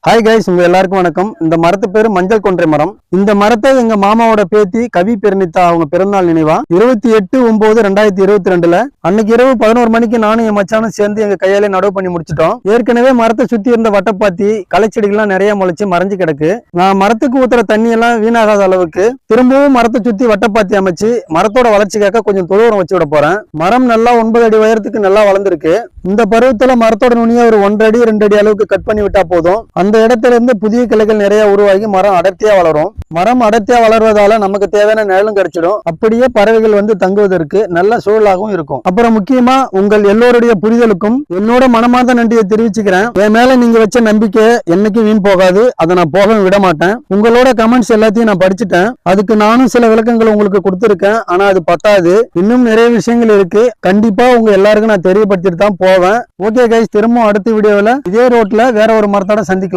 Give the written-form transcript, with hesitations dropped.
Hi guys, உங்க எல்லாருக்கும் வணக்கம். இந்த மரத்து பேரு மஞ்சள் கொன்றை மரம். இந்த மரத்தை எங்க மாமாவோட பேத்தி கவி பெருநித்தா அவங்க பிறந்தநாள் நினைவா 28/9/2022 அன்னைக்கு இரவு 11 மணிக்கு நானும் என் மச்சானும் சேர்ந்து எங்க கையாலே நடவு பண்ணி முடிச்சிட்டோம். ஏற்கனவே மரத்தை சுத்தி இருந்த வட்டப்பாத்தி களைச்செடிகள்லாம் நிறைய முளைச்சு மறைஞ்சு கிடக்கு. நான் மரத்துக்கு ஊத்துற தண்ணி எல்லாம் வீணாகாத அளவுக்கு திரும்பவும் மரத்தை சுத்தி வட்டப்பாத்தி அமைச்சு மரத்தோட வளர்ச்சிக்காக கொஞ்சம் தொழு உரம் வச்சு விட போறேன். மரம் நல்லா 9 அடி உயரத்துக்கு நல்லா வளர்ந்துருக்கு. இந்த பருவத்துல மரத்தோட நுனியை ஒரு 1 அடி 2 அடி அளவுக்கு கட் பண்ணி விட்டா போதும். அந்த இடத்துல இருந்து புதிய கிளைகள் நிறைய உருவாகி மரம் அடர்த்தியா வளரும். மரம் அடர்த்தியா வளர்வதால நமக்கு தேவையான நிழலும் கிடைச்சிடும். அப்படியே பறவைகள் வந்து தங்குவதற்கு நல்ல சூழலாகவும் இருக்கும். அப்புறம் முக்கியமா உங்கள் எல்லோருடைய புரிதலுக்கும் என்னோட மனமார்ந்த நன்றியை தெரிவிச்சுக்கிறேன். என் மேல நீங்க வச்ச நம்பிக்கை என்னைக்கும் வீண் போகாது. அதை நான் போக விட மாட்டேன். உங்களோட கமெண்ட்ஸ் எல்லாத்தையும் நான் படிச்சுட்டேன். அதுக்கு நானும் சில விளக்கங்களை உங்களுக்கு கொடுத்துருக்கேன். ஆனா அது பத்தாது. இன்னும் நிறைய விஷயங்கள் இருக்கு. கண்டிப்பா உங்க எல்லாருக்கும் நான் தெரியப்படுத்திட்டு தான் போவேன். ஓகே கைஸ், திரும்பவும் அடுத்த வீடியோவில் இதே ரோட்ல வேற ஒரு மரத்தோட சந்திக்கலாம்.